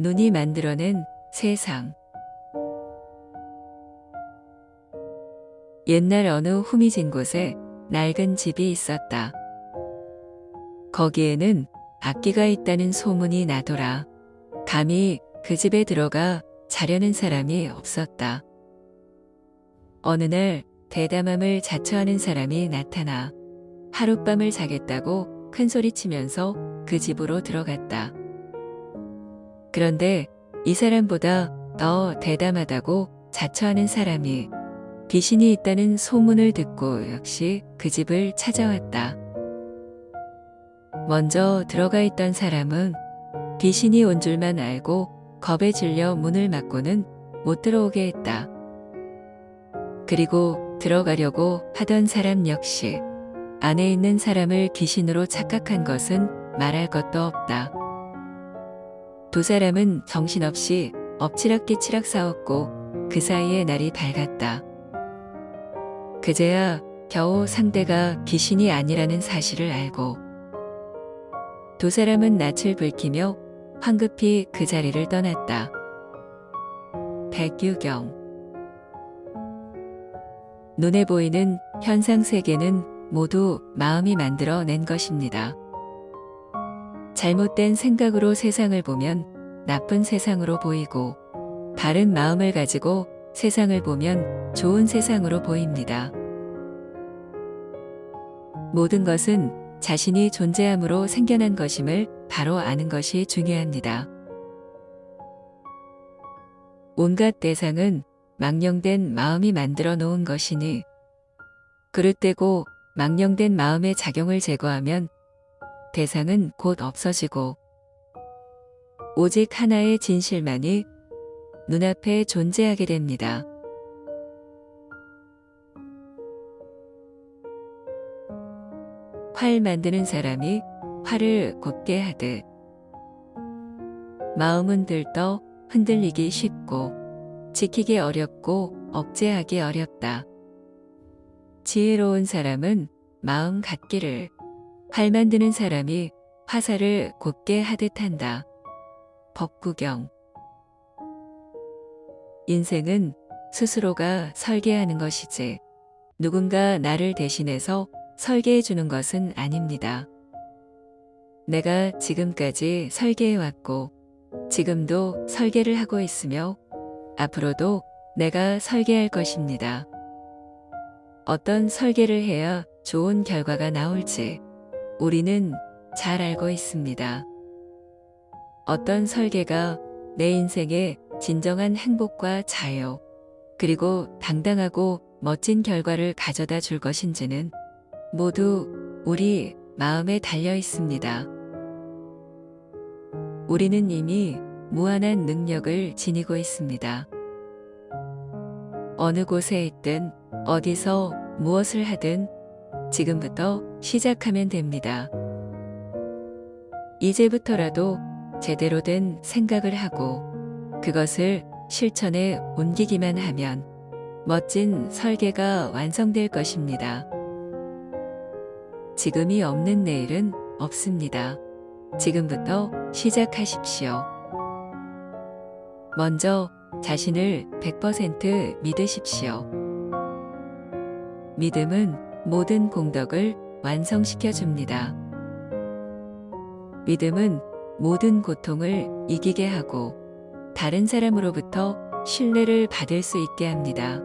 눈이 만들어낸 세상. 옛날 어느 후미진 곳에 낡은 집이 있었다. 거기에는 악기가 있다는 소문이 나더라. 감히 그 집에 들어가 자려는 사람이 없었다. 어느 날 대담함을 자처하는 사람이 나타나 하룻밤을 자겠다고 큰소리치면서 그 집으로 들어갔다. 그런데 이 사람보다 더 대담하다고 자처하는 사람이 귀신이 있다는 소문을 듣고 역시 그 집을 찾아왔다. 먼저 들어가 있던 사람은 귀신이 온 줄만 알고 겁에 질려 문을 막고는 못 들어오게 했다. 그리고 들어가려고 하던 사람 역시 안에 있는 사람을 귀신으로 착각한 것은 말할 것도 없다. 두 사람은 정신없이 엎치락뒤치락 싸웠고 그 사이에 날이 밝았다. 그제야 겨우 상대가 귀신이 아니라는 사실을 알고 두 사람은 낯을 붉히며 황급히 그 자리를 떠났다. 백유경. 눈에 보이는 현상 세계는 모두 마음이 만들어낸 것입니다. 잘못된 생각으로 세상을 보면 나쁜 세상으로 보이고 바른 마음을 가지고 세상을 보면 좋은 세상으로 보입니다. 모든 것은 자신이 존재함으로 생겨난 것임을 바로 아는 것이 중요합니다. 온갖 대상은 망령된 마음이 만들어 놓은 것이니 그릇되고 망령된 마음의 작용을 제거하면 대상은 곧 없어지고 오직 하나의 진실만이 눈앞에 존재하게 됩니다. 활 만드는 사람이 활을 곱게 하듯 마음은 들떠 흔들리기 쉽고 지키기 어렵고 억제하기 어렵다. 지혜로운 사람은 마음 갖기를 활 만드는 사람이 화살을 곱게 하듯 한다. 법구경. 인생은 스스로가 설계하는 것이지 누군가 나를 대신해서 설계해 주는 것은 아닙니다. 내가 지금까지 설계해왔고 지금도 설계를 하고 있으며 앞으로도 내가 설계할 것입니다. 어떤 설계를 해야 좋은 결과가 나올지 우리는 잘 알고 있습니다. 어떤 설계가 내 인생에 진정한 행복과 자유, 그리고 당당하고 멋진 결과를 가져다 줄 것인지는 모두 우리 마음에 달려 있습니다. 우리는 이미 무한한 능력을 지니고 있습니다. 어느 곳에 있든 어디서 무엇을 하든 지금부터 시작하면 됩니다. 이제부터라도 제대로 된 생각을 하고 그것을 실천에 옮기기만 하면 멋진 설계가 완성될 것입니다. 지금이 없는 내일은 없습니다. 지금부터 시작하십시오. 먼저 자신을 100% 믿으십시오. 믿음은 모든 공덕을 완성시켜 줍니다. 믿음은 모든 고통을 이기게 하고 다른 사람으로부터 신뢰를 받을 수 있게 합니다.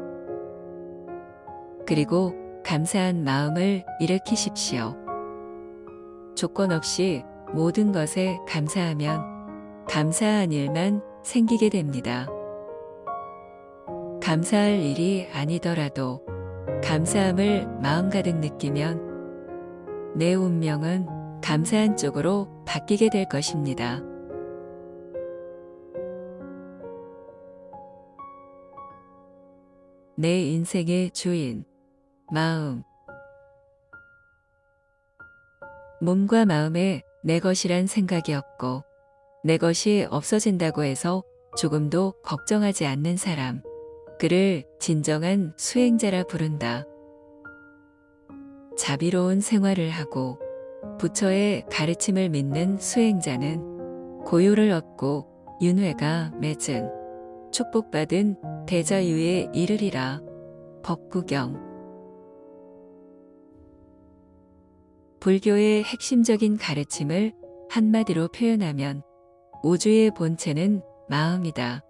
그리고 감사한 마음을 일으키십시오. 조건 없이 모든 것에 감사하면 감사한 일만 생기게 됩니다. 감사할 일이 아니더라도 감사함을 마음 가득 느끼면 내 운명은 감사한 쪽으로 바뀌게 될 것입니다. 내 인생의 주인, 마음. 몸과 마음에 내 것이란 생각이 없고 내 것이 없어진다고 해서 조금도 걱정하지 않는 사람, 그를 진정한 수행자라 부른다. 자비로운 생활을 하고 부처의 가르침을 믿는 수행자는 고요를 얻고 윤회가 맺은 축복받은 대자유에 이르리라. 법구경. 불교의 핵심적인 가르침을 한마디로 표현하면 우주의 본체는 마음이다.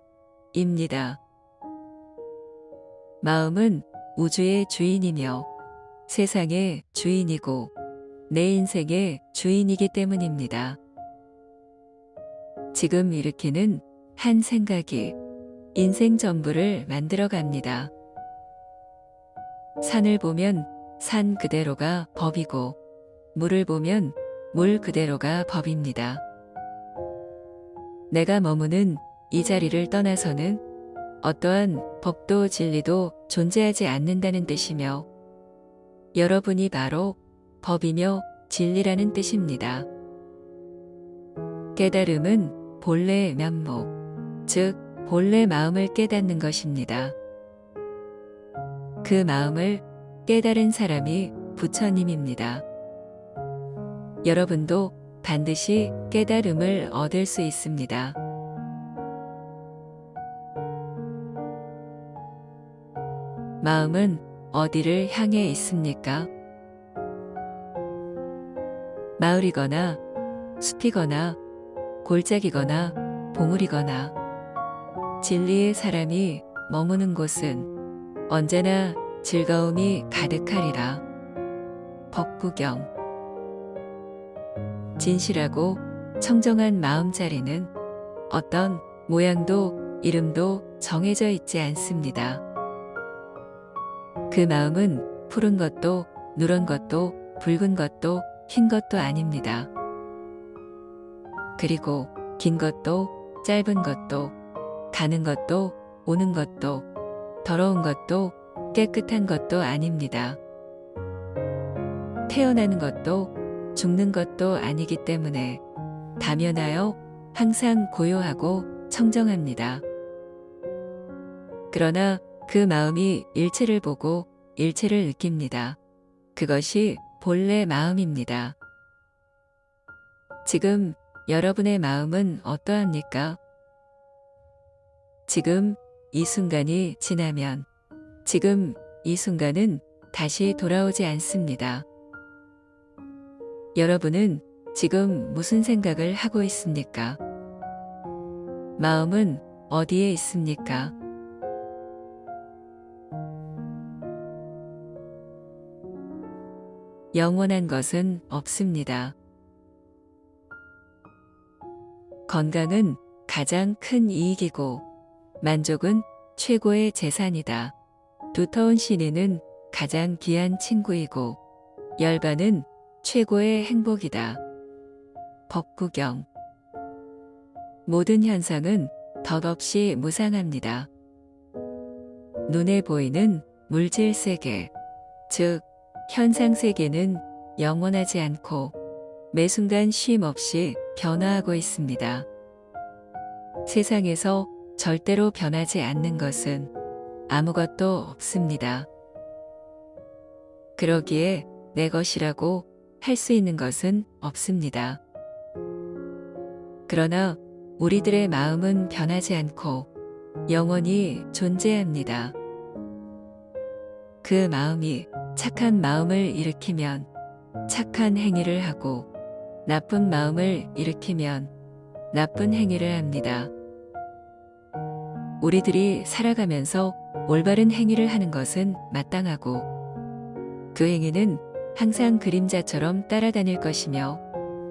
입니다. 마음은 우주의 주인이며 세상의 주인이고 내 인생의 주인이기 때문입니다. 지금 일으키는 한 생각이 인생 전부를 만들어 갑니다. 산을 보면 산 그대로가 법이고 물을 보면 물 그대로가 법입니다. 내가 머무는 이 자리를 떠나서는 어떠한 법도 진리도 존재하지 않는다는 뜻이며 여러분이 바로 법이며 진리라는 뜻입니다. 깨달음은 본래의 면목, 즉 본래 마음을 깨닫는 것입니다. 그 마음을 깨달은 사람이 부처님입니다. 여러분도 반드시 깨달음을 얻을 수 있습니다. 마음은 어디를 향해 있습니까? 마을이거나 숲이거나 골짜기거나 봉우리거나 진리의 사람이 머무는 곳은 언제나 즐거움이 가득하리라. 법구경. 진실하고 청정한 마음자리는 어떤 모양도 이름도 정해져 있지 않습니다. 그 마음은 푸른 것도 누런 것도 붉은 것도 흰 것도 아닙니다. 그리고 긴 것도 짧은 것도 가는 것도 오는 것도 더러운 것도 깨끗한 것도 아닙니다. 태어나는 것도 죽는 것도 아니기 때문에 다면하여 항상 고요하고 청정합니다. 그러나 그 마음이 일체를 보고 일체를 느낍니다. 그것이 본래 마음입니다. 지금 여러분의 마음은 어떠합니까? 지금 이 순간이 지나면 지금 이 순간은 다시 돌아오지 않습니다. 여러분은 지금 무슨 생각을 하고 있습니까? 마음은 어디에 있습니까? 영원한 것은 없습니다. 건강은 가장 큰 이익이고 만족은 최고의 재산이다. 두터운 시내는 가장 귀한 친구이고 열반은 최고의 행복이다. 법구경. 모든 현상은 덧없이 무상합니다. 눈에 보이는 물질 세계, 즉 현상 세계는 영원하지 않고 매 순간 쉼 없이 변화하고 있습니다. 세상에서 절대로 변하지 않는 것은 아무것도 없습니다. 그러기에 내 것이라고 할 수 있는 것은 없습니다. 그러나 우리들의 마음은 변하지 않고 영원히 존재합니다. 그 마음이 착한 마음을 일으키면 착한 행위를 하고 나쁜 마음을 일으키면 나쁜 행위를 합니다. 우리들이 살아가면서 올바른 행위를 하는 것은 마땅하고 그 행위는 항상 그림자처럼 따라다닐 것이며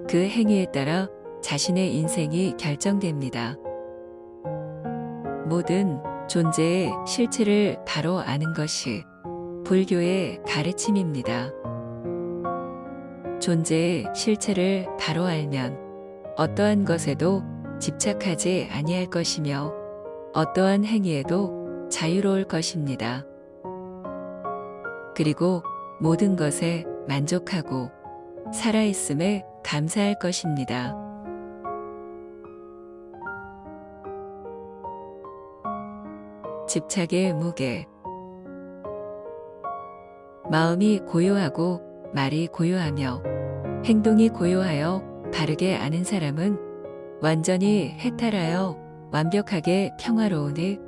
그 행위에 따라 자신의 인생이 결정됩니다. 모든 존재의 실체를 바로 아는 것이 불교의 가르침입니다. 존재의 실체를 바로 알면 어떠한 것에도 집착하지 아니할 것이며 어떠한 행위에도 자유로울 것입니다. 그리고 모든 것에 만족하고 살아있음에 감사할 것입니다. 집착의 무게. 마음이 고요하고 말이 고요하며 행동이 고요하여 바르게 아는 사람은 완전히 해탈하여 완벽하게 평화로우니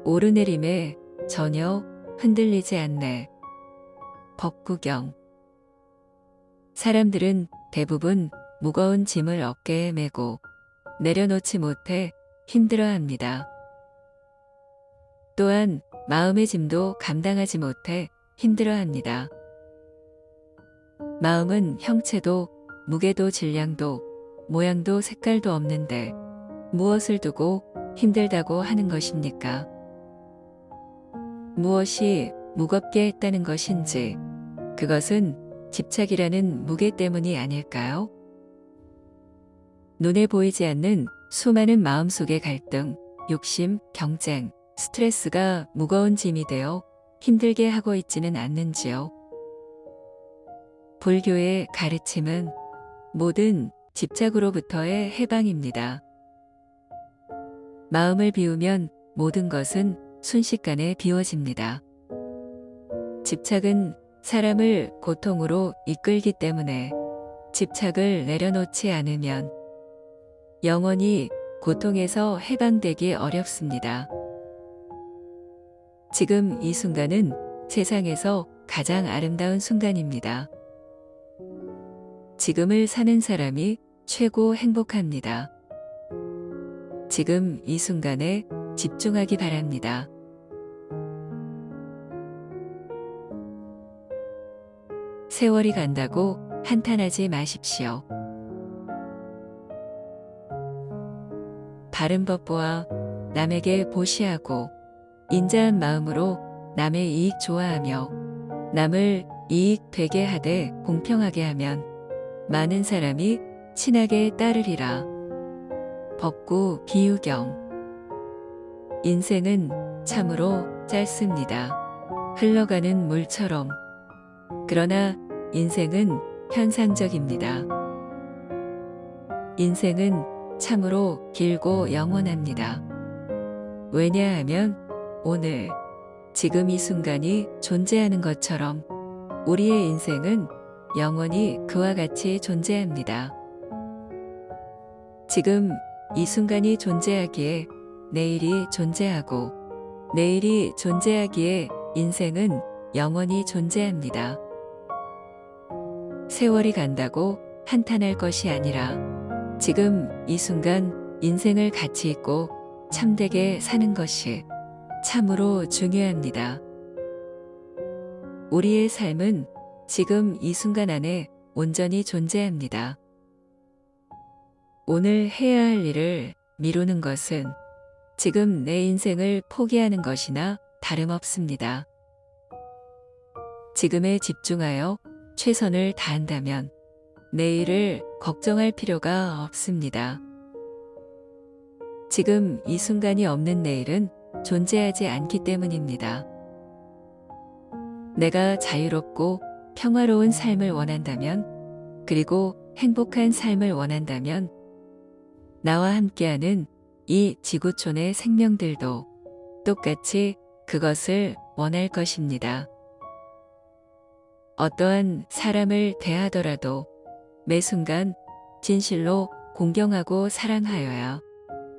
오르내림에 전혀 흔들리지 않네. 법구경. 사람들은 대부분 무거운 짐을 어깨에 메고 내려놓지 못해 힘들어합니다. 또한 마음의 짐도 감당하지 못해 힘들어합니다. 마음은 형체도 무게도 질량도 모양도 색깔도 없는데 무엇을 두고 힘들다고 하는 것입니까? 무엇이 무겁게 했다는 것인지 그것은 집착이라는 무게 때문이 아닐까요? 눈에 보이지 않는 수많은 마음속의 갈등, 욕심, 경쟁, 스트레스가 무거운 짐이 되어 힘들게 하고 있지는 않는지요? 불교의 가르침은 모든 집착으로부터의 해방입니다. 마음을 비우면 모든 것은 순식간에 비워집니다. 집착은 사람을 고통으로 이끌기 때문에 집착을 내려놓지 않으면 영원히 고통에서 해방되기 어렵습니다. 지금 이 순간은 세상에서 가장 아름다운 순간입니다. 지금을 사는 사람이 최고 행복합니다. 지금 이 순간에 집중하기 바랍니다. 세월이 간다고 한탄하지 마십시오. 바른 법보아 남에게 보시하고 인자한 마음으로 남의 이익 좋아하며 남을 이익 되게 하되 공평하게 하면 많은 사람이 친하게 따르리라. 법구 비유경. 인생은 참으로 짧습니다. 흘러가는 물처럼. 그러나 인생은 현상적입니다. 인생은 참으로 길고 영원합니다. 왜냐하면 오늘, 지금 이 순간이 존재하는 것처럼 우리의 인생은 영원히 그와 같이 존재합니다. 지금 이 순간이 존재하기에 내일이 존재하고 내일이 존재하기에 인생은 영원히 존재합니다. 세월이 간다고 한탄할 것이 아니라 지금 이 순간 인생을 가치 있고 참되게 사는 것이 참으로 중요합니다. 우리의 삶은 지금 이 순간 안에 온전히 존재합니다. 오늘 해야 할 일을 미루는 것은 지금 내 인생을 포기하는 것이나 다름없습니다. 지금에 집중하여 최선을 다한다면 내일을 걱정할 필요가 없습니다. 지금 이 순간이 없는 내일은 존재하지 않기 때문입니다. 내가 자유롭고 평화로운 삶을 원한다면, 그리고 행복한 삶을 원한다면 나와 함께하는 이 지구촌의 생명들도 똑같이 그것을 원할 것입니다. 어떠한 사람을 대하더라도 매 순간 진실로 공경하고 사랑하여야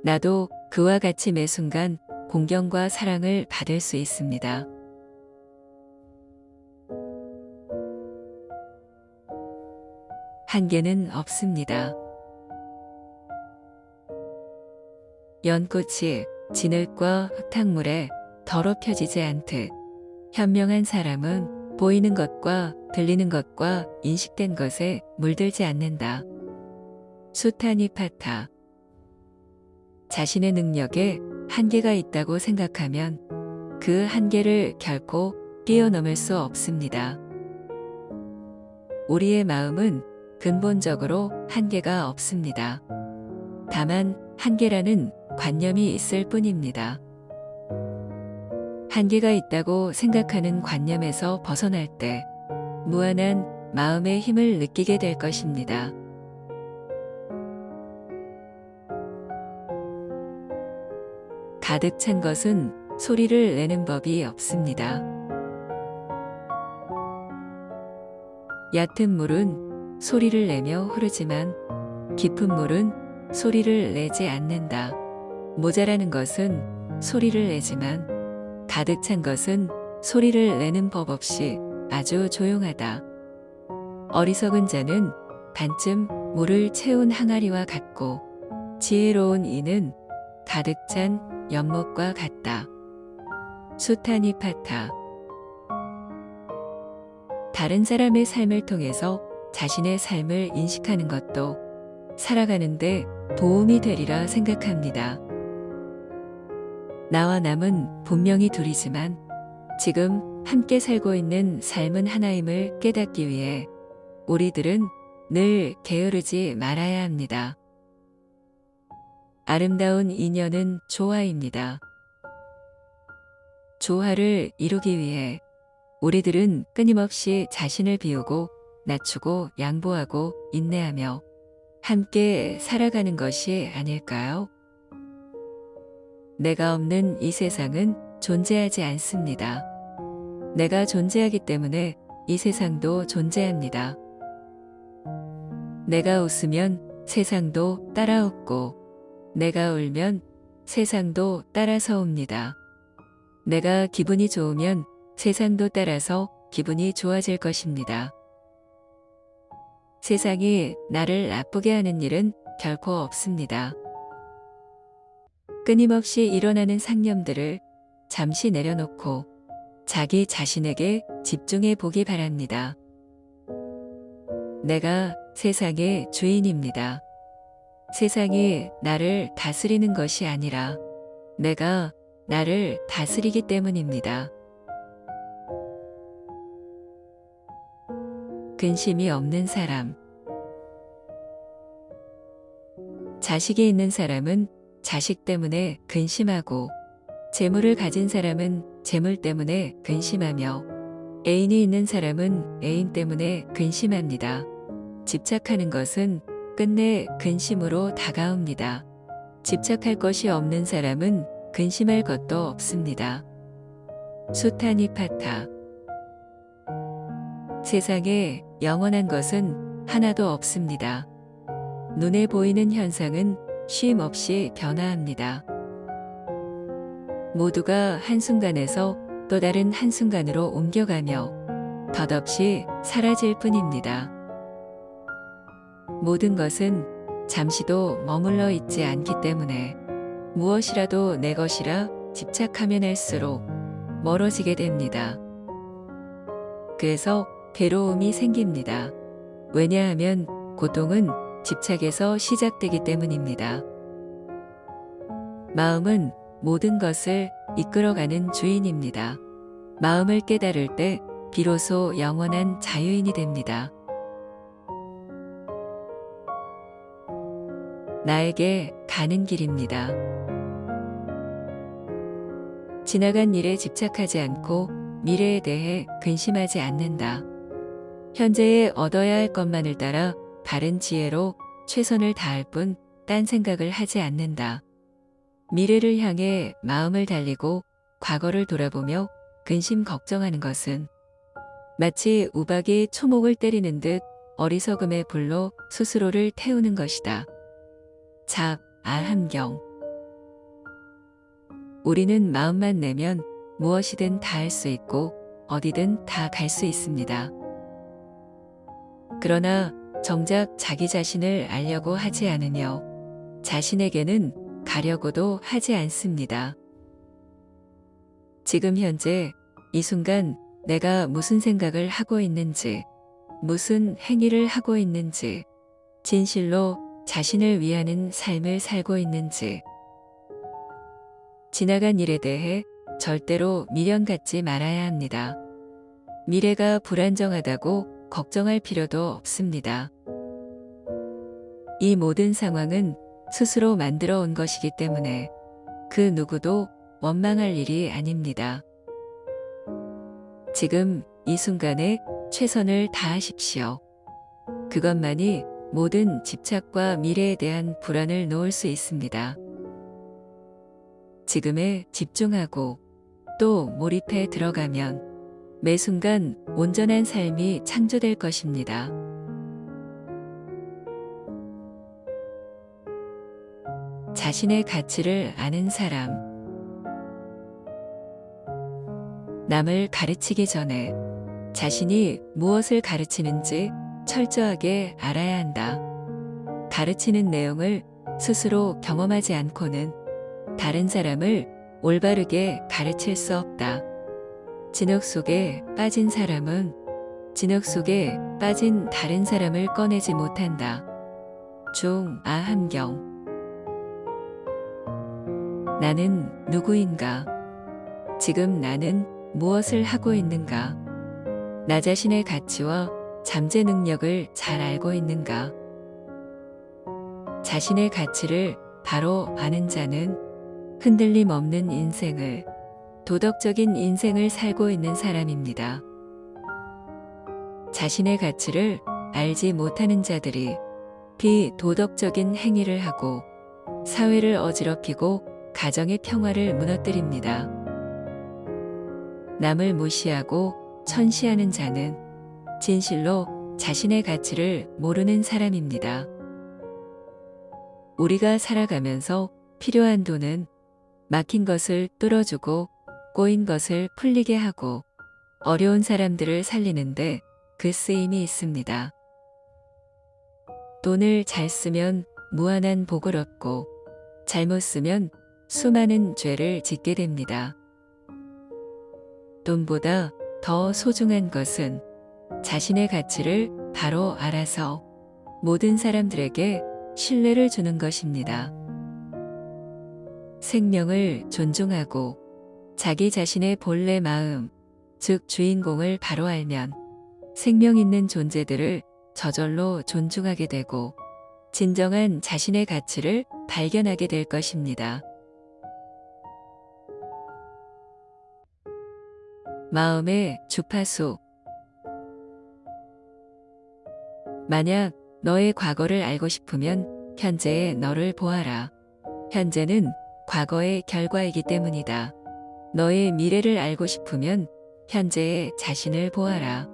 나도 그와 같이 매 순간 공경과 사랑을 받을 수 있습니다. 한계는 없습니다. 연꽃이 진흙과 흙탕물에 더럽혀지지 않듯 현명한 사람은 보이는 것과 들리는 것과 인식된 것에 물들지 않는다. 수타니파타. 자신의 능력에 한계가 있다고 생각하면 그 한계를 결코 뛰어넘을 수 없습니다. 우리의 마음은 근본적으로 한계가 없습니다. 다만 한계라는 관념이 있을 뿐입니다. 한계가 있다고 생각하는 관념에서 벗어날 때 무한한 마음의 힘을 느끼게 될 것입니다. 가득 찬 것은 소리를 내는 법이 없습니다. 얕은 물은 소리를 내며 흐르지만 깊은 물은 소리를 내지 않는다. 모자라는 것은 소리를 내지만 가득 찬 것은 소리를 내는 법 없이 아주 조용하다. 어리석은 자는 반쯤 물을 채운 항아리와 같고 지혜로운 이는 가득 찬 연못과 같다. 수타니파타. 다른 사람의 삶을 통해서 자신의 삶을 인식하는 것도 살아가는데 도움이 되리라 생각합니다. 나와 남은 분명히 둘이지만 지금 함께 살고 있는 삶은 하나임을 깨닫기 위해 우리들은 늘 게으르지 말아야 합니다. 아름다운 인연은 조화입니다. 조화를 이루기 위해 우리들은 끊임없이 자신을 비우고 낮추고 양보하고 인내하며 함께 살아가는 것이 아닐까요? 내가 없는 이 세상은 존재하지 않습니다. 내가 존재하기 때문에 이 세상도 존재합니다. 내가 웃으면 세상도 따라 웃고 내가 울면 세상도 따라서 웁니다. 내가 기분이 좋으면 세상도 따라서 기분이 좋아질 것입니다. 세상이 나를 나쁘게 하는 일은 결코 없습니다. 끊임없이 일어나는 상념들을 잠시 내려놓고 자기 자신에게 집중해 보기 바랍니다. 내가 세상의 주인입니다. 세상이 나를 다스리는 것이 아니라 내가 나를 다스리기 때문입니다. 근심이 없는 사람. 자식이 있는 사람은 자식 때문에 근심하고 재물을 가진 사람은 재물 때문에 근심하며 애인이 있는 사람은 애인 때문에 근심합니다. 집착하는 것은 끝내 근심으로 다가옵니다. 집착할 것이 없는 사람은 근심할 것도 없습니다. 수타니파타. 세상에 영원한 것은 하나도 없습니다. 눈에 보이는 현상은 쉼 없이 변화합니다. 모두가 한순간에서 또 다른 한순간으로 옮겨가며 덧없이 사라질 뿐입니다. 모든 것은 잠시도 머물러 있지 않기 때문에 무엇이라도 내 것이라 집착하면 할수록 멀어지게 됩니다. 그래서 괴로움이 생깁니다. 왜냐하면 고통은 집착에서 시작되기 때문입니다. 마음은 모든 것을 이끌어가는 주인입니다. 마음을 깨달을 때 비로소 영원한 자유인이 됩니다. 나에게 가는 길입니다. 지나간 일에 집착하지 않고 미래에 대해 근심하지 않는다. 현재에 얻어야 할 것만을 따라 바른 지혜로 최선을 다할 뿐 딴 생각을 하지 않는다. 미래를 향해 마음을 달리고 과거를 돌아보며 근심 걱정하는 것은 마치 우박이 초목을 때리는 듯 어리석음의 불로 스스로를 태우는 것이다. 알함경. 우리는 마음만 내면 무엇이든 다 할 수 있고 어디든 다 갈 수 있습니다. 그러나 정작 자기 자신을 알려고 하지 않으며 자신에게는 가려고도 하지 않습니다. 지금 현재 이 순간 내가 무슨 생각을 하고 있는지, 무슨 행위를 하고 있는지, 진실로 자신을 위하는 삶을 살고 있는지, 지나간 일에 대해 절대로 미련 갖지 말아야 합니다. 미래가 불안정하다고 걱정할 필요도 없습니다. 이 모든 상황은 스스로 만들어 온 것이기 때문에 그 누구도 원망할 일이 아닙니다. 지금 이 순간에 최선을 다하십시오. 그것만이 모든 집착과 미래에 대한 불안을 놓을 수 있습니다. 지금에 집중하고 또 몰입해 들어가면 매 순간 온전한 삶이 창조될 것입니다. 자신의 가치를 아는 사람. 남을 가르치기 전에 자신이 무엇을 가르치는지 철저하게 알아야 한다. 가르치는 내용을 스스로 경험하지 않고는 다른 사람을 올바르게 가르칠 수 없다. 진흙 속에 빠진 사람은 진흙 속에 빠진 다른 사람을 꺼내지 못한다. 함경. 나는 누구인가? 지금 나는 무엇을 하고 있는가? 나 자신의 가치와 잠재 능력을 잘 알고 있는가? 자신의 가치를 바로 아는 자는 흔들림 없는 인생을, 도덕적인 인생을 살고 있는 사람입니다. 자신의 가치를 알지 못하는 자들이 비도덕적인 행위를 하고 사회를 어지럽히고 가정의 평화를 무너뜨립니다. 남을 무시하고 천시하는 자는 진실로 자신의 가치를 모르는 사람입니다. 우리가 살아가면서 필요한 돈은 막힌 것을 뚫어주고 꼬인 것을 풀리게 하고 어려운 사람들을 살리는데 그 쓰임이 있습니다. 돈을 잘 쓰면 무한한 복을 얻고 잘못 쓰면 수많은 죄를 짓게 됩니다. 돈보다 더 소중한 것은 자신의 가치를 바로 알아서 모든 사람들에게 신뢰를 주는 것입니다. 생명을 존중하고 자기 자신의 본래 마음, 즉 주인공을 바로 알면 생명 있는 존재들을 저절로 존중하게 되고 진정한 자신의 가치를 발견하게 될 것입니다. 마음의 주파수. 만약 너의 과거를 알고 싶으면 현재의 너를 보아라. 현재는 과거의 결과이기 때문이다. 너의 미래를 알고 싶으면 현재의 자신을 보아라.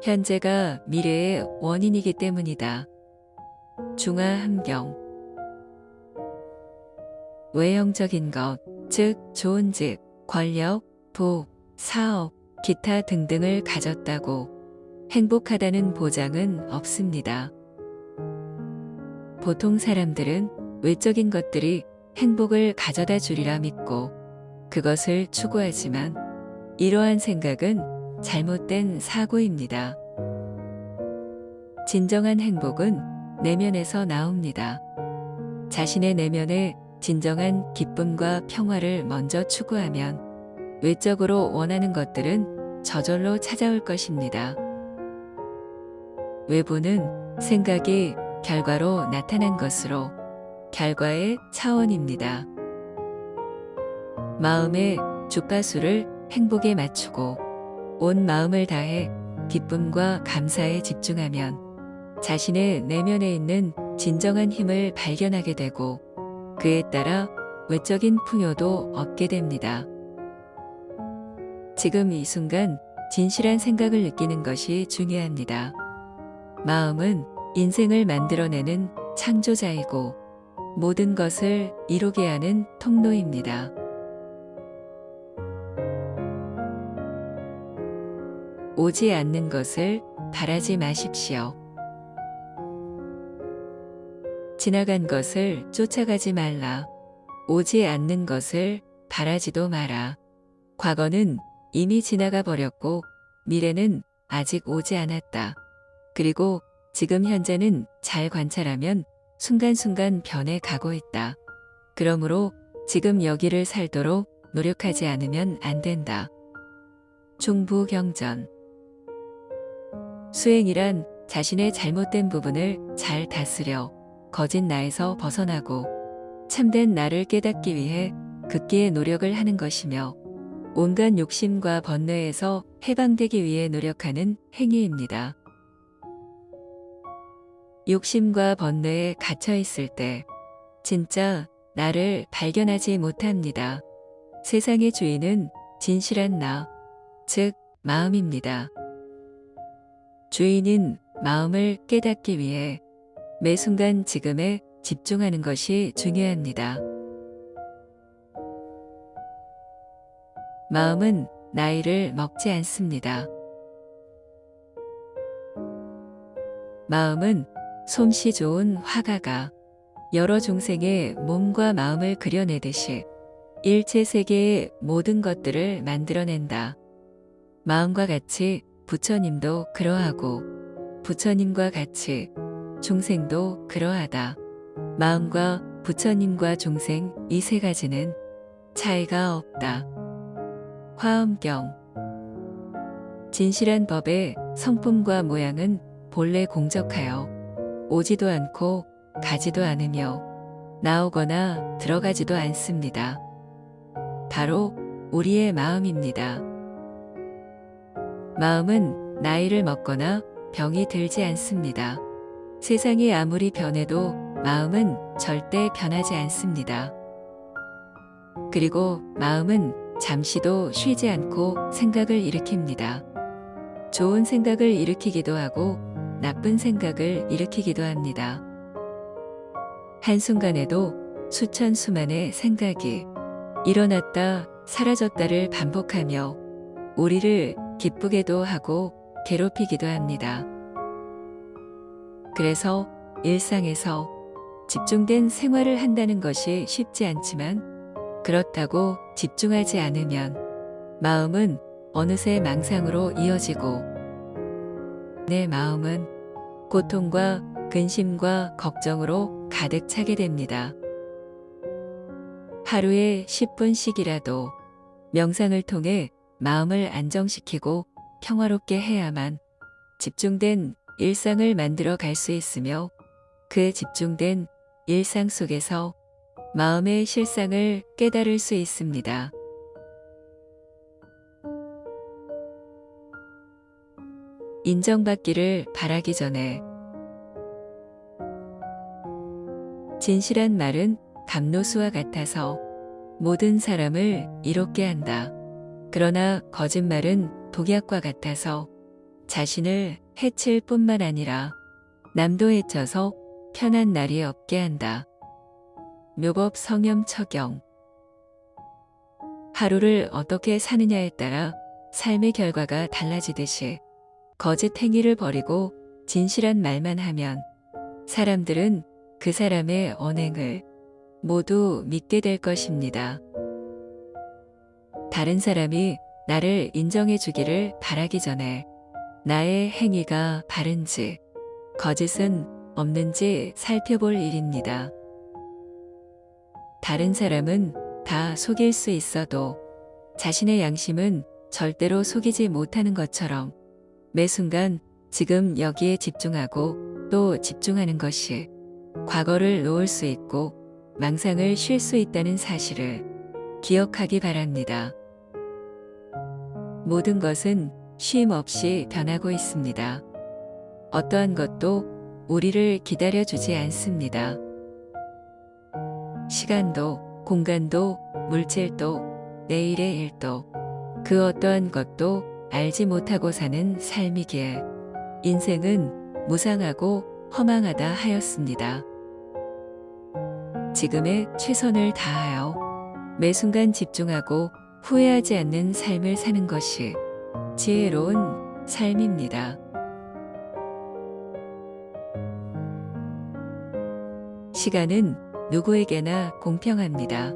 현재가 미래의 원인이기 때문이다. 함경. 외형적인 것, 즉 좋은 집, 권력, 복, 사업, 기타 등등을 가졌다고 행복하다는 보장은 없습니다. 보통 사람들은 외적인 것들이 행복을 가져다 주리라 믿고 그것을 추구하지만 이러한 생각은 잘못된 사고입니다. 진정한 행복은 내면에서 나옵니다. 자신의 내면에 진정한 기쁨과 평화를 먼저 추구하면 외적으로 원하는 것들은 저절로 찾아올 것입니다. 외부는 생각이 결과로 나타난 것으로 결과의 차원입니다. 마음의 주파수를 행복에 맞추고 온 마음을 다해 기쁨과 감사에 집중하면 자신의 내면에 있는 진정한 힘을 발견하게 되고 그에 따라 외적인 풍요도 얻게 됩니다. 지금 이 순간 진실한 생각을 느끼는 것이 중요합니다. 마음은 인생을 만들어내는 창조자이고 모든 것을 이루게 하는 통로입니다. 오지 않는 것을 바라지 마십시오. 지나간 것을 쫓아가지 말라. 오지 않는 것을 바라지도 마라. 과거는 이미 지나가 버렸고 미래는 아직 오지 않았다. 그리고 지금 현재는 잘 관찰하면 순간순간 변해 가고 있다. 그러므로 지금 여기를 살도록 노력하지 않으면 안 된다. 중부경전. 수행이란 자신의 잘못된 부분을 잘 다스려 거짓 나에서 벗어나고 참된 나를 깨닫기 위해 극기의 노력을 하는 것이며 온갖 욕심과 번뇌에서 해방되기 위해 노력하는 행위입니다. 욕심과 번뇌에 갇혀 있을 때 진짜 나를 발견하지 못합니다. 세상의 주인은 진실한 나, 즉 마음입니다. 주인은 마음을 깨닫기 위해 매 순간 지금의 집중하는 것이 중요합니다. 마음은 나이를 먹지 않습니다. 마음은 솜씨 좋은 화가가 여러 중생의 몸과 마음을 그려내듯이 일체 세계의 모든 것들을 만들어낸다. 마음과 같이 부처님도 그러하고 부처님과 같이 중생도 그러하다. 마음과 부처님과 중생 이 세 가지는 차이가 없다. 화엄경 진실한 법의 성품과 모양은 본래 공적하여 오지도 않고 가지도 않으며 나오거나 들어가지도 않습니다. 바로 우리의 마음입니다. 마음은 나이를 먹거나 병이 들지 않습니다. 세상이 아무리 변해도 마음은 절대 변하지 않습니다. 그리고 마음은 잠시도 쉬지 않고 생각을 일으킵니다. 좋은 생각을 일으키기도 하고 나쁜 생각을 일으키기도 합니다. 한순간에도 수천 수만의 생각이 일어났다 사라졌다를 반복하며 우리를 기쁘게도 하고 괴롭히기도 합니다. 그래서 일상에서 집중된 생활을 한다는 것이 쉽지 않지만 그렇다고 집중하지 않으면 마음은 어느새 망상으로 이어지고 내 마음은 고통과 근심과 걱정으로 가득 차게 됩니다. 하루에 10분씩이라도 명상을 통해 마음을 안정시키고 평화롭게 해야만 집중된 일상을 만들어 갈 수 있으며 그 집중된 일상 속에서 마음의 실상을 깨달을 수 있습니다. 인정받기를 바라기 전에 진실한 말은 감로수와 같아서 모든 사람을 이롭게 한다. 그러나 거짓말은 독약과 같아서 자신을 해칠 뿐만 아니라 남도 해쳐서 편한 날이 없게 한다. 묘법 성염처경 하루를 어떻게 사느냐에 따라 삶의 결과가 달라지듯이 거짓 행위를 버리고 진실한 말만 하면 사람들은 그 사람의 언행을 모두 믿게 될 것입니다. 다른 사람이 나를 인정해 주기를 바라기 전에 나의 행위가 바른지 거짓은 없는지 살펴볼 일입니다. 다른 사람은 다 속일 수 있어도 자신의 양심은 절대로 속이지 못하는 것처럼 매 순간 지금 여기에 집중하고 또 집중하는 것이 과거를 놓을 수 있고 망상을 쉴 수 있다는 사실을 기억하기 바랍니다. 모든 것은 쉼 없이 변하고 있습니다. 어떠한 것도 우리를 기다려주지 않습니다. 시간도, 공간도, 물질도, 내일의 일도, 그 어떠한 것도 알지 못하고 사는 삶이기에 인생은 무상하고 허망하다 하였습니다. 지금의 최선을 다하여 매 순간 집중하고 후회하지 않는 삶을 사는 것이 지혜로운 삶입니다. 시간은 누구에게나 공평합니다.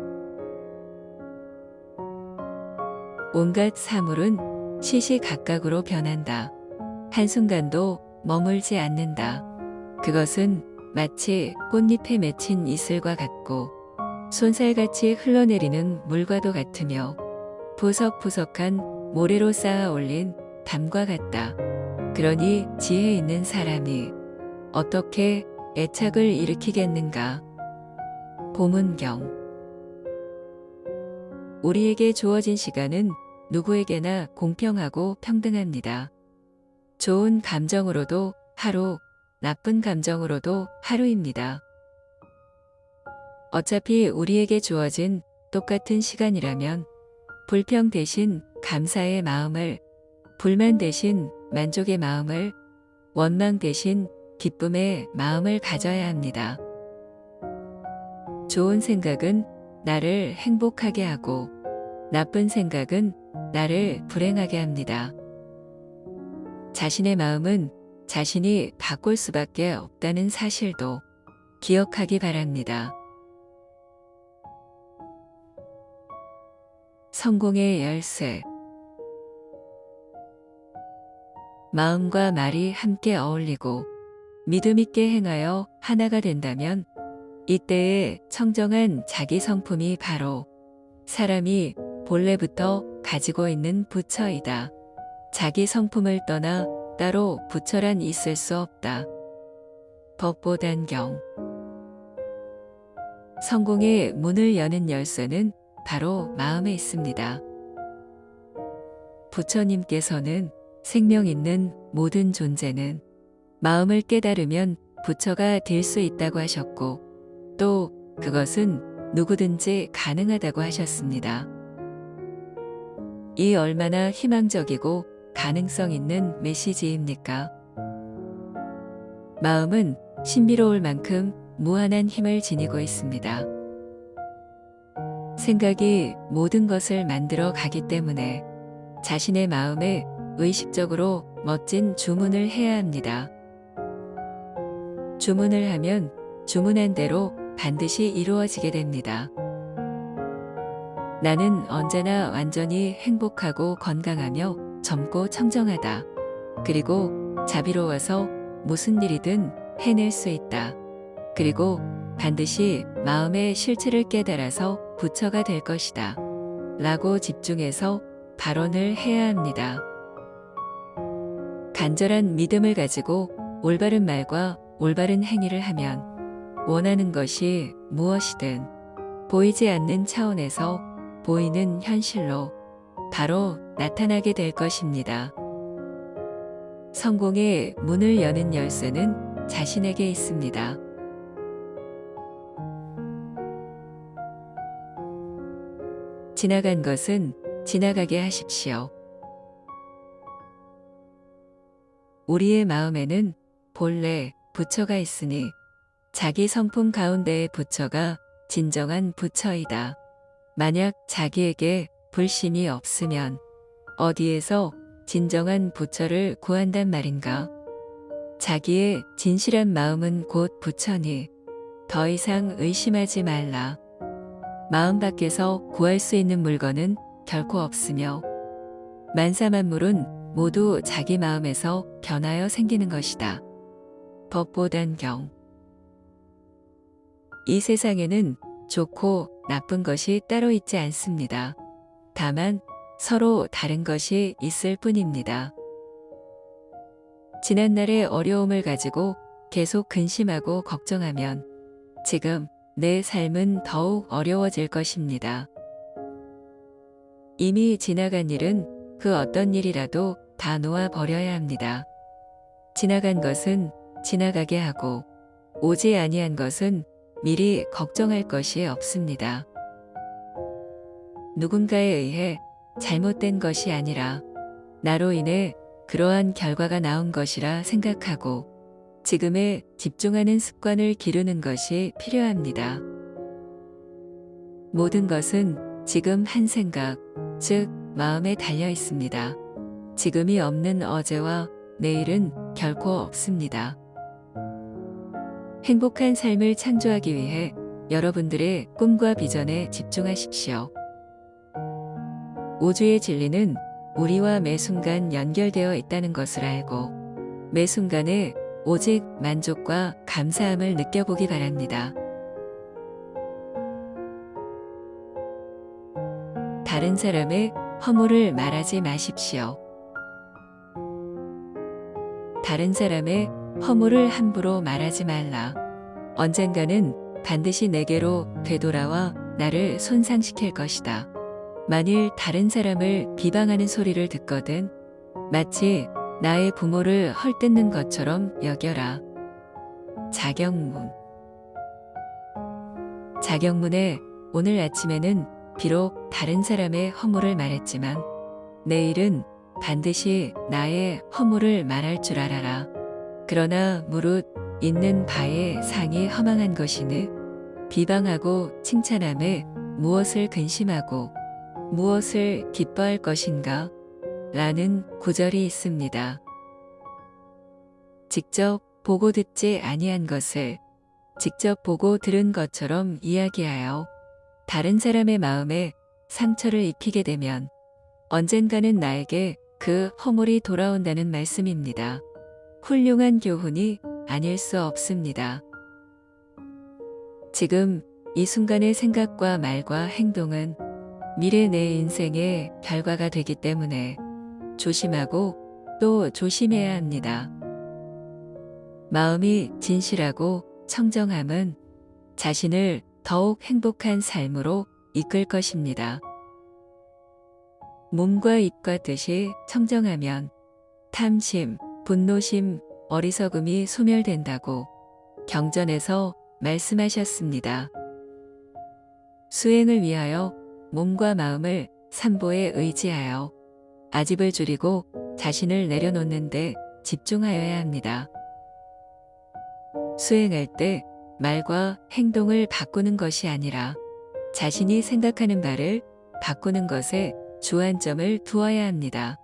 온갖 사물은 시시각각으로 변한다. 한순간도 머물지 않는다. 그것은 마치 꽃잎에 맺힌 이슬과 같고 손살같이 흘러내리는 물과도 같으며 보석보석한 모래로 쌓아 올린 담과 같다. 그러니 지혜 있는 사람이 어떻게 애착을 일으키겠는가? 보문경 우리에게 주어진 시간은 누구에게나 공평하고 평등합니다. 좋은 감정으로도 하루, 나쁜 감정으로도 하루입니다. 어차피 우리에게 주어진 똑같은 시간이라면 불평 대신 감사의 마음을, 불만 대신 만족의 마음을, 원망 대신 기쁨의 마음을 가져야 합니다. 좋은 생각은 나를 행복하게 하고 나쁜 생각은 나를 불행하게 합니다. 자신의 마음은 자신이 바꿀 수밖에 없다는 사실도 기억하기 바랍니다. 성공의 열쇠. 마음과 말이 함께 어울리고 믿음 있게 행하여 하나가 된다면 이때의 청정한 자기 성품이 바로 사람이 본래부터 가지고 있는 부처이다. 자기 성품을 떠나 따로 부처란 있을 수 없다. 법보단경. 성공의 문을 여는 열쇠는 바로 마음에 있습니다. 부처님께서는 생명 있는 모든 존재는 마음을 깨달으면 부처가 될 수 있다고 하셨고 또 그것은 누구든지 가능하다고 하셨습니다. 이 얼마나 희망적이고 가능성 있는 메시지입니까? 마음은 신비로울 만큼 무한한 힘을 지니고 있습니다. 생각이 모든 것을 만들어 가기 때문에 자신의 마음에 의식적으로 멋진 주문을 해야 합니다. 주문을 하면 주문한 대로 반드시 이루어지게 됩니다. 나는 언제나 완전히 행복하고 건강하며 젊고 청정하다. 그리고 자비로워서 무슨 일이든 해낼 수 있다. 그리고 반드시 마음의 실체를 깨달아서 부처가 될 것이다. 라고 집중해서 발언을 해야 합니다. 간절한 믿음을 가지고 올바른 말과 올바른 행위를 하면 원하는 것이 무엇이든 보이지 않는 차원에서 보이는 현실로 바로 나타나게 될 것입니다. 성공의 문을 여는 열쇠는 자신에게 있습니다. 지나간 것은 지나가게 하십시오. 우리의 마음에는 본래 부처가 있으니 자기 성품 가운데의 부처가 진정한 부처이다. 만약 자기에게 불심이 없으면 어디에서 진정한 부처를 구한단 말인가? 자기의 진실한 마음은 곧 부처니 더 이상 의심하지 말라. 마음 밖에서 구할 수 있는 물건은 결코 없으며 만사만물은 모두 자기 마음에서 변하여 생기는 것이다. 법보단경. 이 세상에는 좋고 나쁜 것이 따로 있지 않습니다. 다만 서로 다른 것이 있을 뿐입니다. 지난날의 어려움을 가지고 계속 근심하고 걱정하면 지금 내 삶은 더욱 어려워질 것입니다. 이미 지나간 일은 그 어떤 일이라도 다 놓아버려야 합니다. 지나간 것은 지나가게 하고 오지 아니한 것은 미리 걱정할 것이 없습니다. 누군가에 의해 잘못된 것이 아니라 나로 인해 그러한 결과가 나온 것이라 생각하고 지금에 집중하는 습관을 기르는 것이 필요합니다. 모든 것은 지금 한 생각, 즉 마음에 달려 있습니다. 지금이 없는 어제와 내일은 결코 없습니다. 행복한 삶을 창조하기 위해 여러분들의 꿈과 비전에 집중하십시오. 우주의 진리는 우리와 매 순간 연결되어 있다는 것을 알고 매 순간에 오직 만족과 감사함을 느껴보기 바랍니다. 다른 사람의 허물을 말하지 마십시오. 다른 사람의 허물을 함부로 말하지 말라. 언젠가는 반드시 내게로 되돌아와 나를 손상시킬 것이다. 만일 다른 사람을 비방하는 소리를 듣거든 마치 나의 부모를 헐뜯는 것처럼 여겨라. 자경문. 자경문에 오늘 아침에는 비록 다른 사람의 허물을 말했지만 내일은 반드시 나의 허물을 말할 줄 알아라. 그러나 무릇 있는 바의 상이 허망한 것이니 비방하고 칭찬함에 무엇을 근심하고 무엇을 기뻐할 것인가? 라는 구절이 있습니다. 직접 보고 듣지 아니한 것을 직접 보고 들은 것처럼 이야기하여 다른 사람의 마음에 상처를 입히게 되면 언젠가는 나에게 그 허물이 돌아온다는 말씀입니다. 훌륭한 교훈이 아닐 수 없습니다. 지금 이 순간의 생각과 말과 행동은 미래 내 인생의 결과가 되기 때문에 조심하고 또 조심해야 합니다. 마음이 진실하고 청정함은 자신을 더욱 행복한 삶으로 이끌 것입니다. 몸과 입과 뜻이 청정하면 탐심, 분노심, 어리석음이 소멸된다고 경전에서 말씀하셨습니다. 수행을 위하여 몸과 마음을 삼보에 의지하여 아집을 줄이고 자신을 내려놓는 데 집중하여야 합니다. 수행할 때 말과 행동을 바꾸는 것이 아니라 자신이 생각하는 바를 바꾸는 것에 주안점을 두어야 합니다.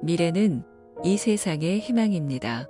미래는 이 세상의 희망입니다.